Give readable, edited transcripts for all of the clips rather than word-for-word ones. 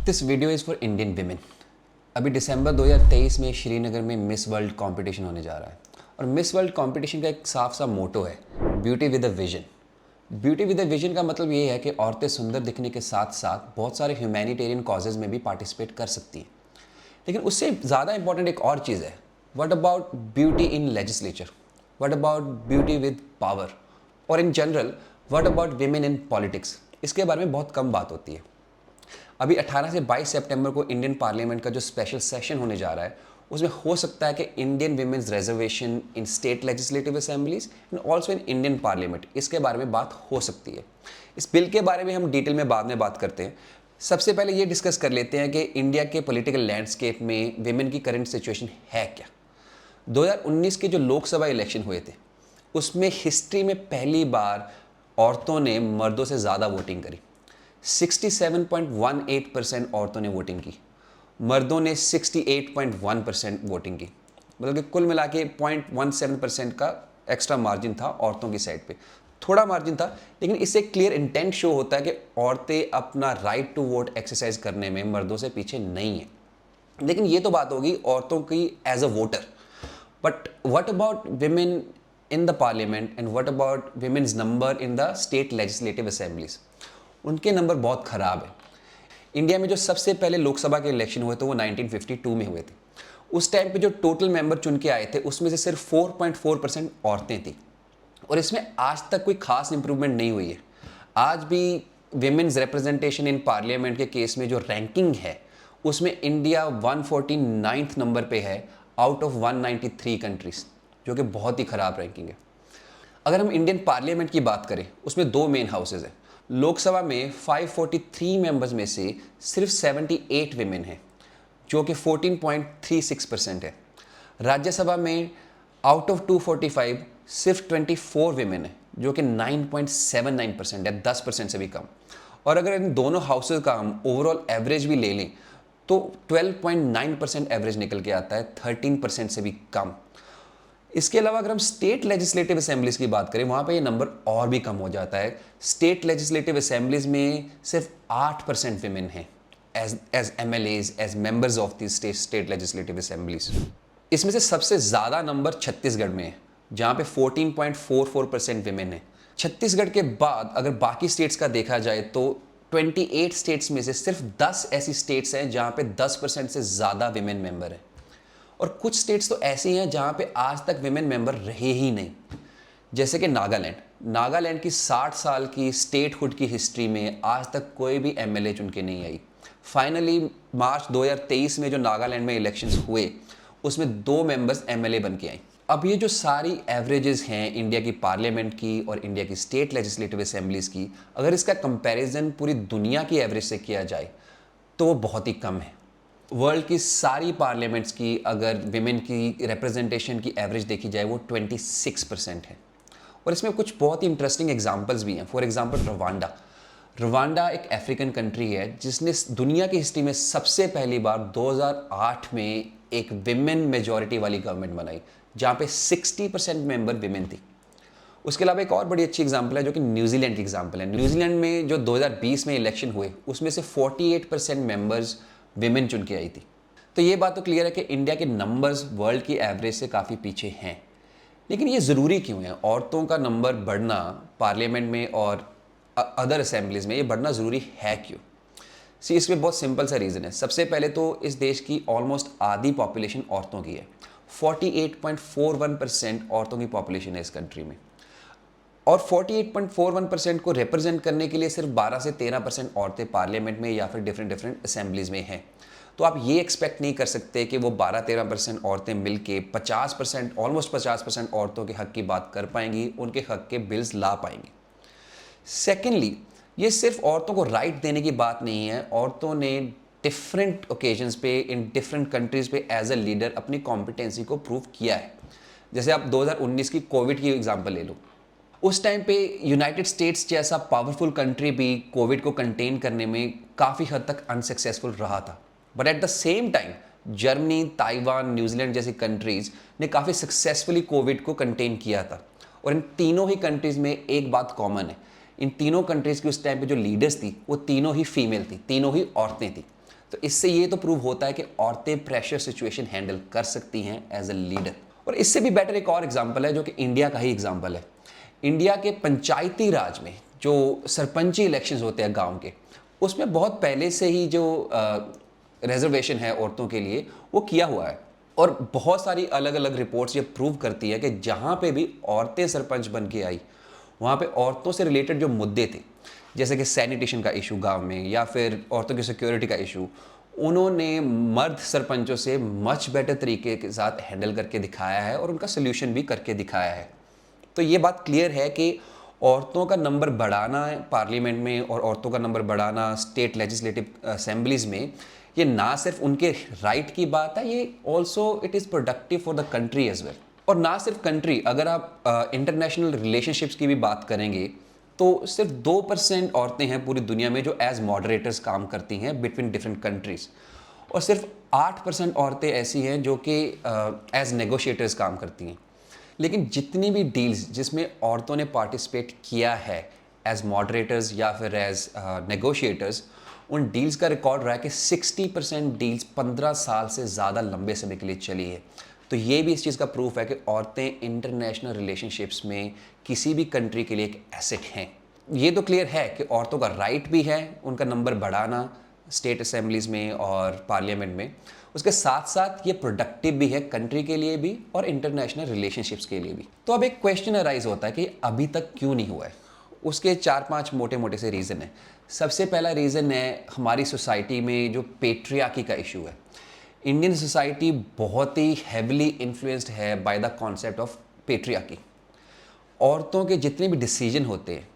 This video is for Indian women. अभी दिसंबर 2023 में श्रीनगर में मिस वर्ल्ड कंपटीशन होने जा रहा है और मिस वर्ल्ड कंपटीशन का एक साफ सा मोटो है, beauty with a vision. Beauty with a vision का मतलब ये है कि औरतें सुंदर दिखने के साथ साथ बहुत सारे ह्यूमैनिटेरियन कॉजेज़ में भी पार्टिसिपेट कर सकती हैं। लेकिन उससे ज़्यादा इंपॉर्टेंट एक और चीज़ है, what about beauty in legislature, what about beauty with power, और in general what about women in politics. इसके बारे में बहुत कम बात होती है। अभी 18 से 22 सितंबर को इंडियन पार्लियामेंट का जो स्पेशल सेशन होने जा रहा है, उसमें हो सकता है कि Indian women's reservation in state legislative assemblies and also in Indian parliament, इसके बारे में बात हो सकती है। इस बिल के बारे में हम डिटेल में बाद में बात करते हैं। सबसे पहले ये डिस्कस कर लेते हैं कि इंडिया के पॉलिटिकल लैंडस्केप में विमेन की करंट सिचुएशन है क्या। 2019 के जो लोकसभा इलेक्शन हुए थे, उसमें हिस्ट्री में पहली बार औरतों ने मर्दों से ज़्यादा वोटिंग करी। 67.18% औरतों ने वोटिंग की, मर्दों ने 68.1% वोटिंग की। मतलब कि कुल मिला के 0.17% का एक्स्ट्रा मार्जिन था औरतों की साइड पे। थोड़ा मार्जिन था, लेकिन इससे क्लियर इंटेंट शो होता है कि औरतें अपना राइट टू वोट एक्सरसाइज करने में मर्दों से पीछे नहीं है। लेकिन ये तो बात होगी औरतों की as a voter, but what about women in the parliament and what about women's number in the state legislative assemblies. उनके नंबर बहुत ख़राब है। इंडिया में जो सबसे पहले लोकसभा के इलेक्शन हुए थे वो 1952 में हुए थे। उस टाइम पे जो टोटल मेंबर चुन के आए थे, उसमें से सिर्फ 4.4% औरतें थी और इसमें आज तक कोई खास इंप्रूवमेंट नहीं हुई है। आज भी विमेन्स रिप्रेजेंटेशन इन पार्लियामेंट के केस में जो रैंकिंग है, उसमें इंडिया 149th नंबर पे है आउट ऑफ 193 कंट्रीज, जो कि बहुत ही ख़राब रैंकिंग है। अगर हम इंडियन पार्लियामेंट की बात करें, उसमें दो मेन हाउसेज हैं। लोकसभा में 543 मेंबर्स में से सिर्फ 78 विमेन हैं, जो कि 14.36% है। राज्यसभा में आउट ऑफ 245 सिर्फ 24 विमेन है, जो कि 9.79% है, 10% से भी कम। और अगर इन दोनों हाउसेज का हम ओवरऑल एवरेज भी ले लें तो 12.9% एवरेज निकल के आता है, 13% से भी कम। इसके अलावा अगर हम स्टेट लेजिस्लेटिव असेंबलीज की बात करें, वहाँ पे ये नंबर और भी कम हो जाता है। स्टेट लेजिस्लेटिव असेंबलीज में सिर्फ 8% विमेन हैं as MLAs, as members of the state legislative assemblies. इसमें से सबसे ज़्यादा नंबर छत्तीसगढ़ में है, जहाँ पे 14.44% विमेन है। छत्तीसगढ़ के बाद अगर बाकी स्टेट्स का देखा जाए तो 28 स्टेट्स में से सिर्फ 10 ऐसी स्टेट्स हैं जहाँ पे 10% से ज़्यादा विमेन मेंबर है। और कुछ स्टेट्स तो ऐसी हैं जहाँ पे आज तक विमेन मेंबर रहे ही नहीं, जैसे कि नागालैंड। नागालैंड की 60 साल की स्टेटहुड की हिस्ट्री में आज तक कोई भी एमएलए चुन के नहीं आई। फाइनली मार्च 2023 में जो नागालैंड में इलेक्शंस हुए, उसमें 2 मेंबर्स एमएलए बन के आई। अब ये जो सारी एवरेजेस हैं इंडिया की पार्लियामेंट की और इंडिया की स्टेट लेजिस्लेटिव असेंबलीज की, अगर इसका कंपैरिजन पूरी दुनिया की एवरेज से किया जाए तो वो बहुत ही कम है। वर्ल्ड की सारी पार्लियामेंट्स की अगर विमेन की रिप्रेजेंटेशन की एवरेज देखी जाए वो 26% है। और इसमें कुछ बहुत ही इंटरेस्टिंग एग्जांपल्स भी हैं। For example Rwanda. रवांडा एक अफ्रीकन कंट्री है जिसने दुनिया की हिस्ट्री में सबसे पहली बार 2008 में एक विमेन मेजॉरिटी वाली गवर्नमेंट बनाई, जहाँ पे 60% मेंबर विमेन थी। उसके अलावा एक और बड़ी अच्छी एग्जांपल है जो कि न्यूजीलैंड की एग्जांपल है। न्यूजीलैंड में जो 2020 में इलेक्शन हुए, उसमें से 48% मेंबर्स विमेन चुन के आई थी। तो ये बात तो क्लियर है कि इंडिया के नंबर्स वर्ल्ड की एवरेज से काफ़ी पीछे हैं। लेकिन ये ज़रूरी क्यों है? औरतों का नंबर बढ़ना पार्लियामेंट में और अदर असेंबलीज में, ये बढ़ना ज़रूरी है क्यों? इसमें बहुत सिंपल सा रीज़न है। सबसे पहले तो इस देश की ऑलमोस्ट आधी पॉपुलेशन औरतों की है। 48.41% औरतों की पॉपुलेशन है इस कंट्री में, और 48.41% को रिप्रेजेंट करने के लिए सिर्फ 12 से 13% औरतें पार्लियामेंट में या फिर डिफरेंट असेंबलीज में हैं। तो आप ये एक्सपेक्ट नहीं कर सकते कि वो 12-13% औरतें मिलके 50%, ऑलमोस्ट 50% औरतों के हक की बात कर पाएंगी, उनके हक के बिल्स ला पाएंगी। सेकेंडली, ये सिर्फ औरतों को राइट देने की बात नहीं है। औरतों ने डिफरेंट ओकेजन्स पे इन डिफरेंट कंट्रीज पे एज अ लीडर अपनी कॉम्पिटेंसी को प्रूव किया है। जैसे आप 2019 की कोविड की एग्जांपल ले लो। उस टाइम पे यूनाइटेड स्टेट्स जैसा पावरफुल कंट्री भी कोविड को कंटेन करने में काफ़ी हद तक अनसक्सेसफुल रहा था। But at the same time Germany, Taiwan, New Zealand जैसी कंट्रीज़ ने काफ़ी सक्सेसफुली कोविड को कंटेन किया था। और इन तीनों ही कंट्रीज़ में एक बात कॉमन है, इन तीनों कंट्रीज़ की उस टाइम पे जो लीडर्स थी वो तीनों ही फीमेल थी, तीनों ही औरतें थी। तो इससे ये तो प्रूव होता है कि औरतें प्रेशर सिचुएशन हैंडल कर सकती हैं एज अ लीडर। और इससे भी बेटर एक और एग्जाम्पल है जो कि इंडिया का ही एग्जाम्पल है। इंडिया के पंचायती राज में जो सरपंची इलेक्शंस होते हैं गांव के, उसमें बहुत पहले से ही जो रिजर्वेशन है औरतों के लिए वो किया हुआ है। और बहुत सारी अलग अलग रिपोर्ट्स ये प्रूव करती है कि जहाँ पे भी औरतें सरपंच बन के आई, वहाँ पे औरतों से रिलेटेड जो मुद्दे थे, जैसे कि सैनिटेशन का इशू गांव में या फिर औरतों की सिक्योरिटी का इशू, उन्होंने मर्द सरपंचों से मच बेटर तरीके के साथ हैंडल करके दिखाया है और उनका सोल्यूशन भी करके दिखाया है। तो ये बात क्लियर है कि औरतों का नंबर बढ़ाना पार्लियामेंट में और औरतों का नंबर बढ़ाना स्टेट लेजिस्लेटिव असेंबलीज में, ये ना सिर्फ उनके राइट की बात है, ये also it is productive for the country as well. और ना सिर्फ कंट्री, अगर आप इंटरनेशनल रिलेशनशिप्स की भी बात करेंगे तो सिर्फ 2% औरतें हैं पूरी दुनिया में जो एज मॉडरेटर्स काम करती हैं बिटवीन डिफरेंट कंट्रीज, और सिर्फ 8% औरतें ऐसी हैं जो कि एज नेगोशिएटर्स काम करती हैं। लेकिन जितनी भी डील्स जिसमें औरतों ने पार्टिसिपेट किया है एज मॉडरेटर्स या फिर एज नेगोशिएटर्स, उन डील्स का रिकॉर्ड रहा है कि 60% डील्स 15 साल से ज़्यादा लंबे समय के लिए चली है। तो ये भी इस चीज़ का प्रूफ है कि औरतें इंटरनेशनल रिलेशनशिप्स में किसी भी कंट्री के लिए एक एसेट हैं। ये तो क्लियर है कि औरतों का राइट भी है उनका नंबर बढ़ाना स्टेट असेंबलीज में और पार्लियामेंट में, उसके साथ साथ ये प्रोडक्टिव भी है कंट्री के लिए भी और इंटरनेशनल रिलेशनशिप्स के लिए भी। तो अब एक क्वेश्चन अराइज होता है कि अभी तक क्यों नहीं हुआ है। उसके 4-5 मोटे मोटे से रीज़न है। सबसे पहला रीज़न है हमारी सोसाइटी में जो पेट्रियार्की का इशू है। इंडियन सोसाइटी बहुत ही हैविली इन्फ्लुएंस्ड है by the concept of patriarchy. औरतों के जितने भी डिसीजन होते हैं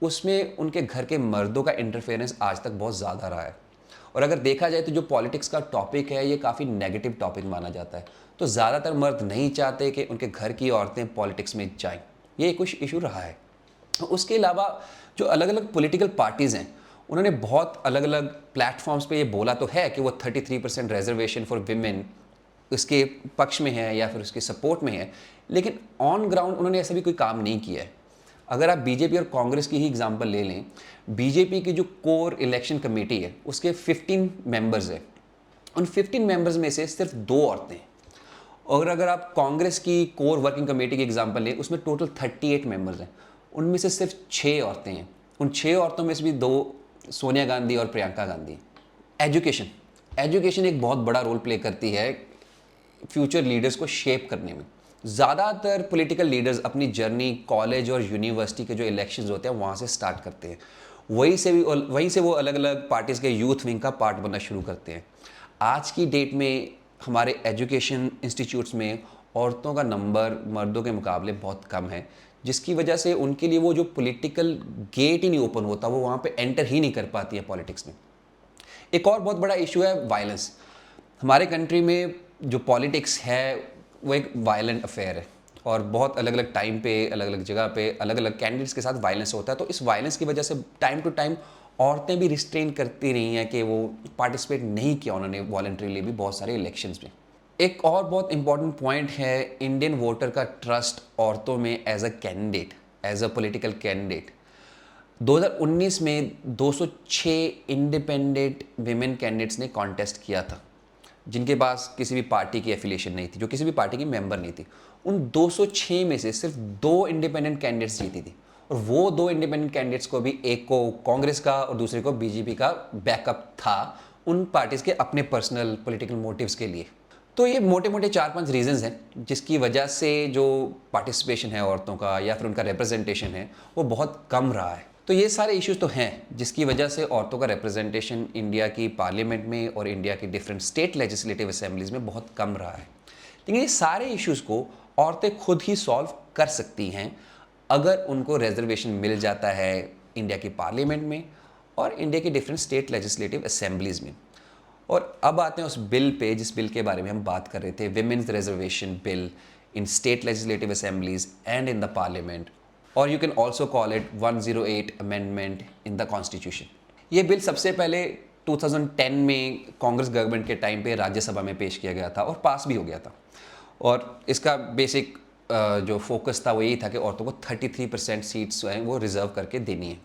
उसमें उनके घर के मर्दों का इंटरफेरेंस आज तक बहुत ज़्यादा रहा है। और अगर देखा जाए तो जो पॉलिटिक्स का टॉपिक है ये काफ़ी नेगेटिव टॉपिक माना जाता है। तो ज़्यादातर मर्द नहीं चाहते कि उनके घर की औरतें पॉलिटिक्स में जाएं। ये कुछ इशू रहा है। उसके अलावा जो अलग अलग पॉलिटिकल पार्टीज़ हैं उन्होंने बहुत अलग अलग प्लेटफॉर्म्स पे ये बोला तो है कि वो 33% रिजर्वेशन फॉर विमेन उसके पक्ष में है या फिर उसके सपोर्ट में है, लेकिन ऑन ग्राउंड उन्होंने ऐसा भी कोई काम नहीं किया है। अगर आप बीजेपी और कांग्रेस की ही एग्जांपल ले लें, बीजेपी की जो कोर इलेक्शन कमेटी है उसके 15 मेंबर्स है, उन 15 मेंबर्स में से सिर्फ 2 औरतें हैं। और अगर आप कांग्रेस की कोर वर्किंग कमेटी की एग्जांपल लें उसमें टोटल 38 मेंबर्स हैं, उनमें से सिर्फ 6 औरतें हैं। उन 6 औरतों में से भी 2 सोनिया गांधी और प्रियंका गांधी। एजुकेशन एक बहुत बड़ा रोल प्ले करती है फ्यूचर लीडर्स को शेप करने में। ज़्यादातर पॉलिटिकल लीडर्स अपनी जर्नी कॉलेज और यूनिवर्सिटी के जो इलेक्शंस होते हैं वहाँ से स्टार्ट करते हैं। वहीं से वो अलग अलग पार्टीज़ के यूथ विंग का पार्ट बनना शुरू करते हैं। आज की डेट में हमारे एजुकेशन इंस्टीट्यूट्स में औरतों का नंबर मर्दों के मुकाबले बहुत कम है, जिसकी वजह से उनके लिए वो जो पॉलिटिकल गेट ही नहीं ओपन होता, वो वहाँ पे एंटर ही नहीं कर पाती है पॉलिटिक्स में। एक और बहुत बड़ा इशू है वायलेंस। हमारे कंट्री में जो पॉलिटिक्स है वो एक वायलेंट अफेयर है और बहुत अलग अलग टाइम पे अलग अलग जगह पे अलग अलग कैंडिडेट्स के साथ वायलेंस होता है। तो इस वायलेंस की वजह से टाइम टू टाइम औरतें भी रिस्ट्रेन करती रही हैं कि वो पार्टिसिपेट नहीं किया उन्होंने वॉलंटरीली भी बहुत सारे इलेक्शंस में। एक और बहुत इंपॉर्टेंट पॉइंट है इंडियन वोटर का ट्रस्ट औरतों में as a candidate, as a political candidate. 2019 में 206 इंडिपेंडेंट विमेन कैंडिडेट्स ने कॉन्टेस्ट किया था जिनके पास किसी भी पार्टी की एफिलिएशन नहीं थी, जो किसी भी पार्टी की मेंबर नहीं थी। उन 206 में से सिर्फ 2 इंडिपेंडेंट कैंडिडेट्स जीती थी और वो 2 इंडिपेंडेंट कैंडिडेट्स को भी, एक को कांग्रेस का और दूसरे को बीजेपी का बैकअप था उन पार्टीज़ के अपने पर्सनल पॉलिटिकल मोटिव्स के लिए। तो ये मोटे मोटे 4-5 रीजंस हैं जिसकी वजह से जो पार्टिसिपेशन है औरतों का या फिर उनका रिप्रेजेंटेशन है वो बहुत कम रहा है। तो ये सारे इश्यूज तो हैं जिसकी वजह से औरतों का रिप्रेजेंटेशन इंडिया की पार्लियामेंट में और इंडिया की डिफरेंट स्टेट लेजिस्लेटिव असेंबलीज में बहुत कम रहा है। लेकिन ये सारे इश्यूज को औरतें खुद ही सॉल्व कर सकती हैं अगर उनको रिजर्वेशन मिल जाता है इंडिया की पार्लियामेंट में और इंडिया की डिफरेंट स्टेट लेजिस्लेटिव असेंबलीज में। और अब आते हैं उस बिल पे जिस बिल के बारे में हम बात कर रहे थे, women's reservation bill in state legislative assemblies and in the parliament, और you can also call it 108 amendment in the constitution. ये बिल सबसे पहले 2010 में कांग्रेस गवर्नमेंट के टाइम पे राज्यसभा में पेश किया गया था और पास भी हो गया था। और इसका बेसिक जो फोकस था वो यही था कि औरतों को 33% सीट्स जो हैं वो रिजर्व करके देनी है।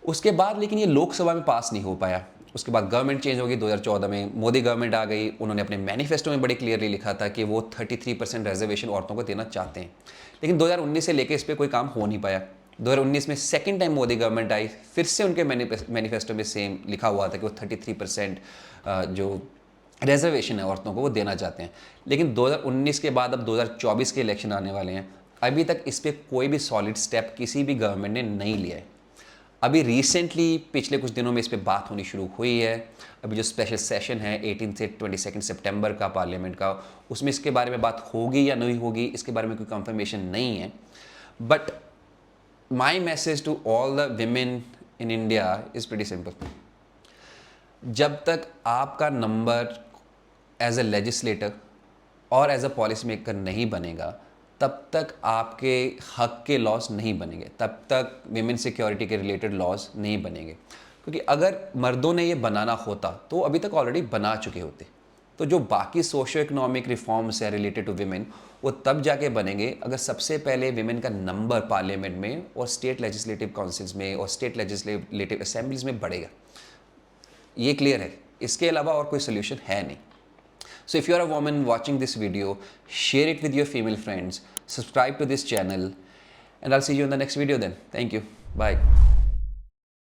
उसके बाद लेकिन ये लोकसभा में पास नहीं हो पाया उसके बाद गवर्नमेंट चेंज होगी 2014 में, मोदी गवर्नमेंट आ गई, उन्होंने अपने मैनिफेस्टो में बड़े क्लियरली लिखा था कि वो 33% रिजर्वेशन औरतों को देना चाहते हैं। लेकिन 2019 से लेके इस पर कोई काम हो नहीं पाया। 2019 में सेकेंड टाइम मोदी गवर्नमेंट आई, फिर से उनके मैनिफेस्टो में सेम लिखा हुआ था कि वो 33% जो रिजर्वेशन है औरतों को वो देना चाहते हैं। लेकिन 2019 के बाद अब 2024 के इलेक्शन आने वाले हैं, अभी तक इस पर कोई भी सॉलिड स्टेप किसी भी गवर्नमेंट ने नहीं लिया है। अभी रिसेंटली पिछले कुछ दिनों में इस पर बात होनी शुरू हुई है। अभी जो स्पेशल सेशन है 18 से 22 सितंबर का पार्लियामेंट का, उसमें इसके बारे में बात होगी या नहीं होगी इसके बारे में कोई कंफर्मेशन नहीं है। But my message to all the women in India is pretty simple. जब तक आपका नंबर एज अ लेजिस्लेटर और एज अ पॉलिसी मेकर नहीं बनेगा, तब तक आपके हक के लॉज नहीं बनेंगे, तब तक विमेन सिक्योरिटी के रिलेटेड लॉज नहीं बनेंगे। क्योंकि अगर मर्दों ने ये बनाना होता तो अभी तक ऑलरेडी बना चुके होते। तो जो बाकी सोशो इकोनॉमिक रिफॉर्म्स है रिलेटेड टू विमेन, वो तब जाके बनेंगे अगर सबसे पहले विमेन का नंबर पार्लियामेंट में और स्टेट लेजिस्लेटिव काउंसिल्स में और स्टेट लेजिस्लेटिव असेंबलीज में बढ़ेगा। ये क्लियर है, इसके अलावा और कोई सोल्यूशन है नहीं। So if you're a woman watching this video, share it with your female friends, subscribe to this channel, and I'll see you in the next video then. Thank you. Bye.